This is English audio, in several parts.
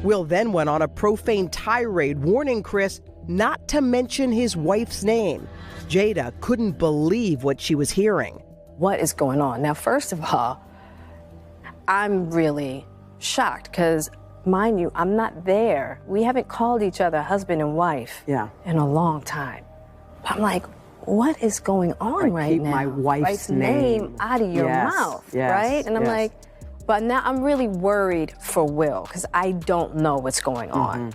Will then went on a profane tirade warning Chris not to mention his wife's name. Jada couldn't believe what she was hearing. What is going on? Now, first of all, I'm really shocked because, mind you, I'm not there. We haven't called each other husband and wife in a long time. But I'm like, what is going on right keep now? my wife's name out of your mouth, right? And I'm like, but now I'm really worried for Will because I don't know what's going on.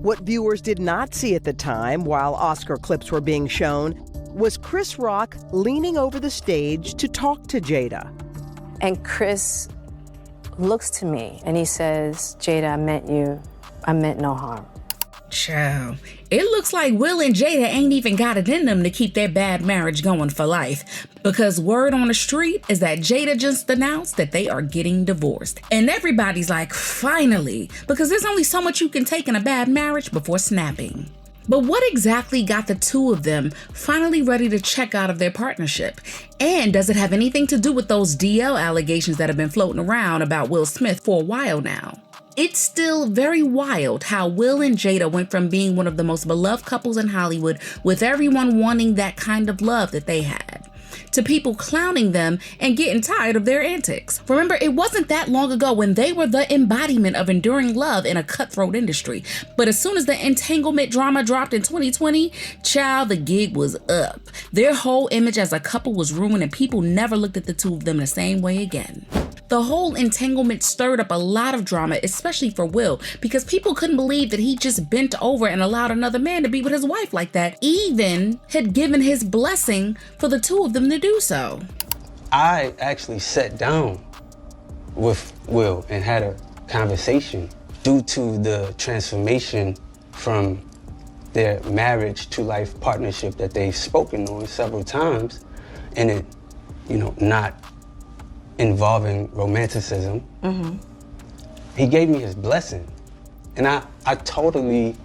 What viewers did not see at the time, while Oscar clips were being shown, was Chris Rock leaning over the stage to talk to Jada. And Chris looks to me and he says, Jada, I meant no harm. Child, it looks like Will and Jada ain't even got it in them to keep their bad marriage going for life, because word on the street is that Jada just announced that they are getting divorced. And everybody's like, finally, because there's only so much you can take in a bad marriage before snapping. But what exactly got the two of them finally ready to check out of their partnership? And does it have anything to do with those DL allegations that have been floating around about Will Smith for a while now? It's still very wild how Will and Jada went from being one of the most beloved couples in Hollywood, with everyone wanting that kind of love that they had, to people clowning them and getting tired of their antics. Remember, it wasn't that long ago when they were the embodiment of enduring love in a cutthroat industry. But as soon as the entanglement drama dropped in 2020, child, the gig was up. Their whole image as a couple was ruined and people never looked at the two of them the same way again. The whole entanglement stirred up a lot of drama, especially for Will, because people couldn't believe that he just bent over and allowed another man to be with his wife like that, even had given his blessing for the two of them to do so. I actually sat down with Will and had a conversation due to the transformation from their marriage to life partnership that they've spoken on several times, and it, not involving romanticism. He gave me his blessing. And I totally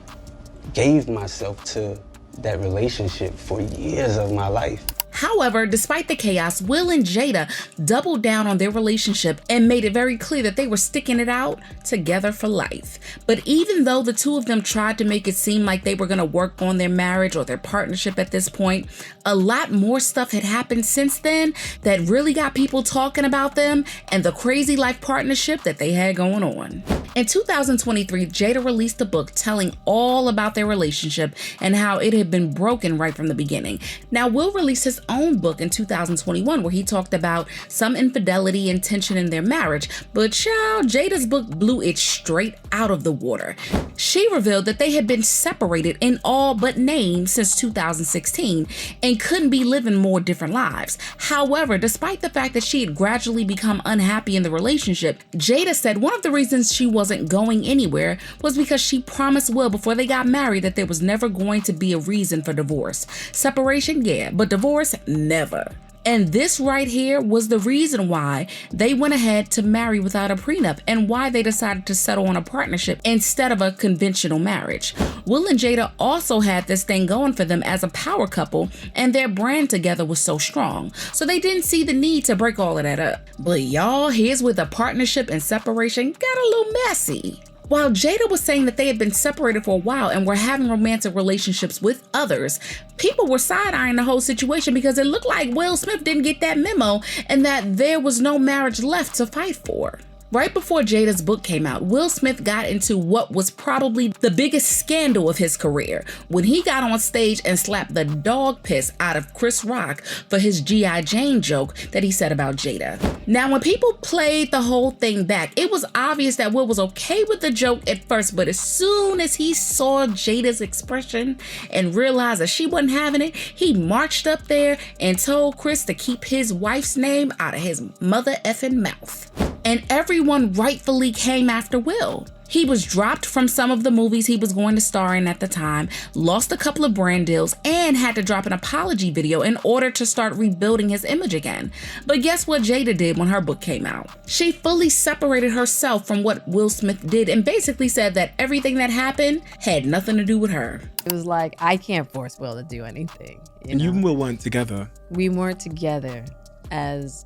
gave myself to that relationship for years of my life. However, despite the chaos, Will and Jada doubled down on their relationship and made it very clear that they were sticking it out together for life. But even though the two of them tried to make it seem like they were going to work on their marriage or their partnership at this point, a lot more stuff had happened since then that really got people talking about them and the crazy life partnership that they had going on. In 2023, Jada released a book telling all about their relationship and how it had been broken right from the beginning. Now, Will released his own book in 2021 where he talked about some infidelity and tension in their marriage, but child, Jada's book blew it straight out of the water. She revealed that they had been separated in all but name since 2016 and couldn't be living more different lives. However, despite the fact that she had gradually become unhappy in the relationship, Jada said one of the reasons she wasn't going anywhere was because she promised Will before they got married that there was never going to be a reason for divorce. Separation, yeah, but divorce, never. And this right here was the reason why they went ahead to marry without a prenup and why they decided to settle on a partnership instead of a conventional marriage. Will and Jada also had this thing going for them as a power couple, and their brand together was so strong. So they didn't see the need to break all of that up. But y'all, here's where the partnership and separation got a little messy. While Jada was saying that they had been separated for a while and were having romantic relationships with others, people were side-eyeing the whole situation because it looked like Will Smith didn't get that memo and that there was no marriage left to fight for. Right before Jada's book came out, Will Smith got into what was probably the biggest scandal of his career when he got on stage and slapped the dog piss out of Chris Rock for his G.I. Jane joke that he said about Jada. Now, when people played the whole thing back, it was obvious that Will was okay with the joke at first, but as soon as he saw Jada's expression and realized that she wasn't having it, he marched up there and told Chris to keep his wife's name out of his mother effing mouth. And everyone rightfully came after Will. He was dropped from some of the movies he was going to star in at the time, lost a couple of brand deals, and had to drop an apology video in order to start rebuilding his image again. But guess what Jada did when her book came out? She fully separated herself from what Will Smith did and basically said that everything that happened had nothing to do with her. It was like, I can't force Will to do anything. And you and Will weren't together. We weren't together as,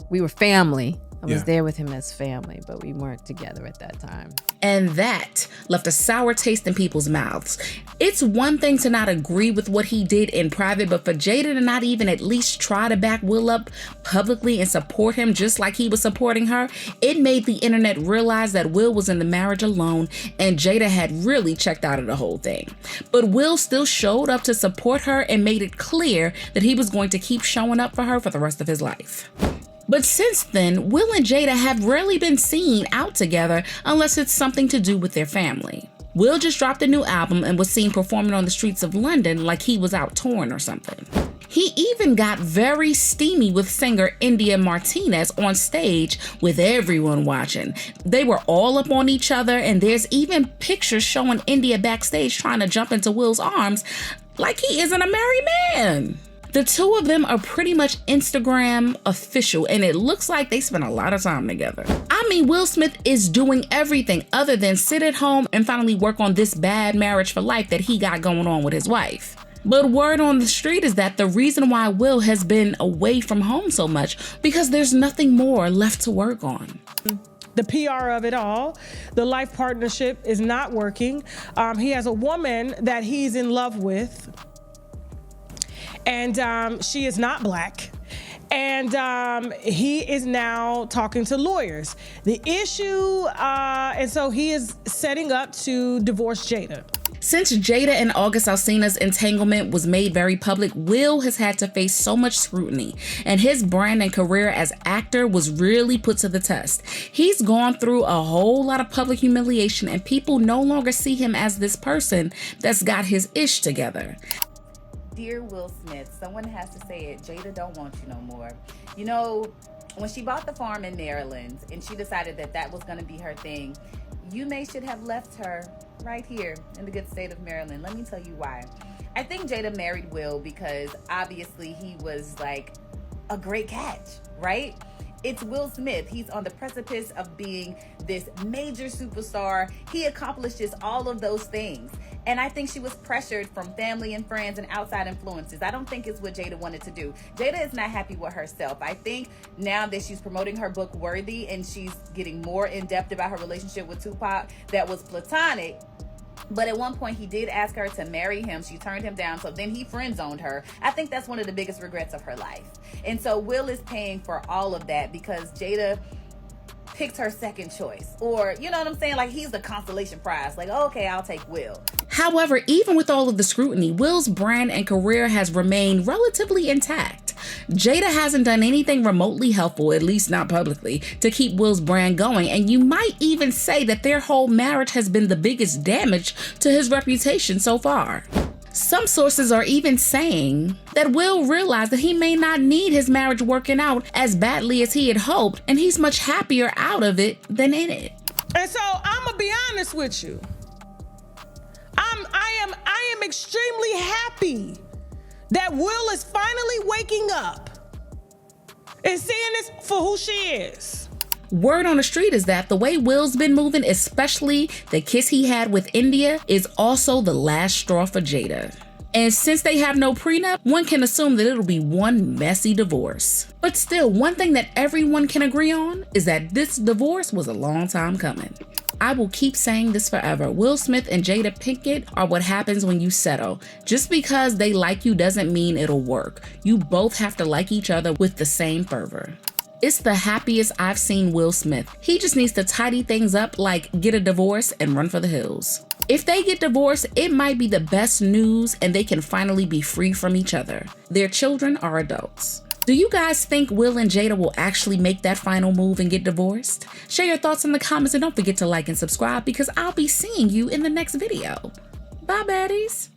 we were family, I was there with him as family, but we weren't together at that time. And that left a sour taste in people's mouths. It's one thing to not agree with what he did in private, but for Jada to not even at least try to back Will up publicly and support him just like he was supporting her, it made the internet realize that Will was in the marriage alone and Jada had really checked out of the whole thing. But Will still showed up to support her and made it clear that he was going to keep showing up for her for the rest of his life. But since then, Will and Jada have rarely been seen out together unless it's something to do with their family. Will just dropped a new album and was seen performing on the streets of London like he was out touring or something. He even got very steamy with singer India Martinez on stage with everyone watching. They were all up on each other, and there's even pictures showing India backstage trying to jump into Will's arms like he isn't a married man. The two of them are pretty much Instagram official, and it looks like they spent a lot of time together. I mean, Will Smith is doing everything other than sit at home and finally work on this bad marriage for life that he got going on with his wife. But word on the street is that the reason why Will has been away from home so much because there's nothing more left to work on. The PR of it all, the life partnership is not working. He has a woman that he's in love with, and she is not black. And he is now talking to lawyers. The issue, and so he is setting up to divorce Jada. Since Jada and August Alsina's entanglement was made very public, Will has had to face so much scrutiny, and his brand and career as actor was really put to the test. He's gone through a whole lot of public humiliation, and people no longer see him as this person that's got his ish together. Dear Will Smith, someone has to say it. Jada don't want you no more. You know, when she bought the farm in Maryland and she decided that that was going to be her thing, you should have left her right here in the good state of Maryland. Let me tell you why. I think Jada married Will because obviously he was like a great catch, right? It's Will Smith. He's on the precipice of being this major superstar. He accomplishes all of those things. And I think she was pressured from family and friends and outside influences. I don't think it's what Jada wanted to do. Jada is not happy with herself. I think now that she's promoting her book Worthy and she's getting more in depth about her relationship with Tupac that was platonic, but at one point he did ask her to marry him. She turned him down, so then he friend-zoned her. I think that's one of the biggest regrets of her life. And so Will is paying for all of that because Jada picked her second choice. Or, you know what I'm saying? Like, he's the consolation prize. Like, okay, I'll take Will. However, even with all of the scrutiny, Will's brand and career has remained relatively intact. Jada hasn't done anything remotely helpful, at least not publicly, to keep Will's brand going, and you might even say that their whole marriage has been the biggest damage to his reputation so far. Some sources are even saying that Will realized that he may not need his marriage working out as badly as he had hoped, and he's much happier out of it than in it. And so I'm gonna be honest with you. I am extremely happy that Will is finally waking up and seeing this for who she is. Word on the street is that the way Will's been moving, especially the kiss he had with India, is also the last straw for Jada. And since they have no prenup, one can assume that it'll be one messy divorce. But still, one thing that everyone can agree on is that this divorce was a long time coming. I will keep saying this forever. Will Smith and Jada Pinkett are what happens when you settle. Just because they like you doesn't mean it'll work. You both have to like each other with the same fervor. It's the happiest I've seen Will Smith. He just needs to tidy things up, like get a divorce and run for the hills. If they get divorced, it might be the best news and they can finally be free from each other. Their children are adults. Do you guys think Will and Jada will actually make that final move and get divorced? Share your thoughts in the comments and don't forget to like and subscribe because I'll be seeing you in the next video. Bye, baddies.